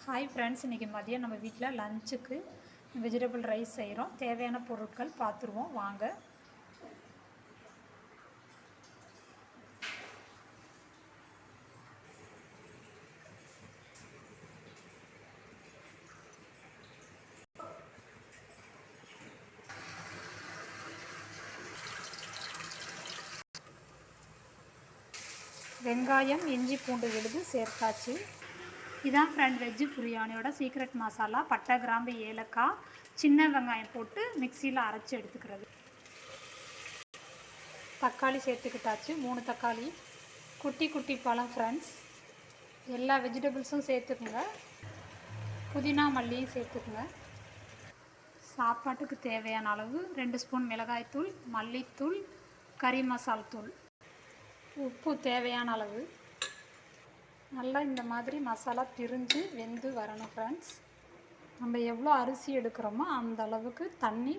Hi friends, இன்றைக்கி மதியம் நம்ம வீட்டில் லஞ்சுக்கு வெஜிடபிள் ரைஸ் செய்கிறோம். தேவையான பொருட்கள் பார்த்துருவோம் வாங்க. வெங்காயம், இஞ்சி, பூண்டு விழுது சேர்த்தாச்சு. இதான் ஃப்ரெண்ட் வெஜ்ஜு பிரியாணியோட சீக்ரெட் மசாலா. பட்டை, கிராம்பு, ஏலக்காய், சின்ன வெங்காயம் போட்டு மிக்சியில் அரைச்சி எடுத்துக்கிறது. தக்காளி சேர்த்துக்கிட்டாச்சு, 3 தக்காளி. குட்டி குட்டி பழம் ஃப்ரெண்ட்ஸ். எல்லா வெஜிடபிள்ஸும் சேர்த்துக்குங்க. புதினா மல்லியும் சேர்த்துக்குங்க. சாப்பாட்டுக்கு தேவையான அளவு 2 ஸ்பூன் மிளகாய்த்தூள், மல்லித்தூள், கறி மசால் தூள், உப்பு தேவையான அளவு. நல்லா இந்த மாதிரி மசாலா திரிஞ்சு வெந்து வரணும் ஃப்ரெண்ட்ஸ். நம்ம எவ்வளோ அரிசி எடுக்கிறோமோ அந்த அளவுக்கு தண்ணி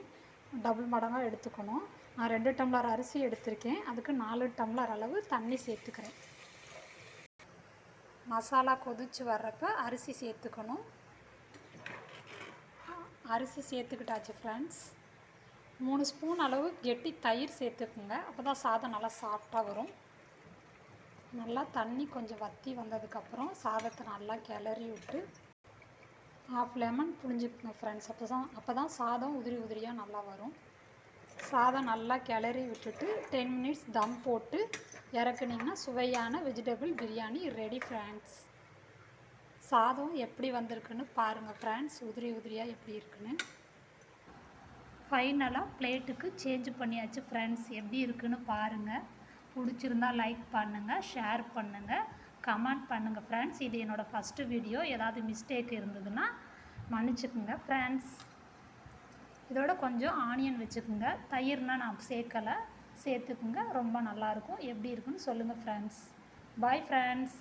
டபுள் மடங்காக எடுத்துக்கணும். நான் 2 டம்ளர் அரிசி எடுத்திருக்கேன், அதுக்கு 4 டம்ளர் அளவு தண்ணி சேர்த்துக்கிறேன். மசாலா கொதித்து வர்றப்ப அரிசி சேர்த்துக்கணும். அரிசி சேர்த்துக்கிட்டாச்சு ஃப்ரெண்ட்ஸ். 3 ஸ்பூன் அளவு கெட்டி தயிர் சேர்த்துக்குங்க, அப்போ தான் சாதம் நல்லா சாஃப்டாக வரும். நல்லா தண்ணி கொஞ்சம் வற்றி வந்ததுக்கப்புறம் சாதத்தை நல்லா கிளறி விட்டு ½ லெமன் புழிஞ்சுக்குங்க ஃப்ரெண்ட்ஸ். அப்போ தான் சாதம் உதிரி உதிரியாக நல்லா வரும். சாதம் நல்லா கிளறி விட்டுட்டு 10 மினிட்ஸ் தம் போட்டு இறக்குனிங்கன்னா சுவையான வெஜிடபிள் பிரியாணி ரெடி ஃப்ரெண்ட்ஸ். சாதம் எப்படி வந்திருக்குன்னு பாருங்கள் ஃப்ரெண்ட்ஸ், உதிரி உதிரியாக எப்படி இருக்குன்னு. ஃபைனலாக பிளேட்டுக்கு சேஞ்ச் பண்ணியாச்சு ஃப்ரெண்ட்ஸ். எப்படி இருக்குன்னு பாருங்கள். பிடிச்சிருந்தா லைக் பண்ணுங்கள், ஷேர் பண்ணுங்கள், கமெண்ட் பண்ணுங்கள் ஃப்ரெண்ட்ஸ். இது என்னோடய ஃபஸ்ட்டு வீடியோ. ஏதாவது மிஸ்டேக் இருந்ததுன்னா மன்னிச்சுக்குங்க ஃப்ரெண்ட்ஸ். இதோட கொஞ்சம் ஆனியன் வச்சுக்குங்க. தயிர்னால் நான் சேர்க்கலை, சேர்த்துக்குங்க. ரொம்ப நல்லாயிருக்கும். எப்படி இருக்குன்னு சொல்லுங்கள் ஃப்ரெண்ட்ஸ். Bye friends.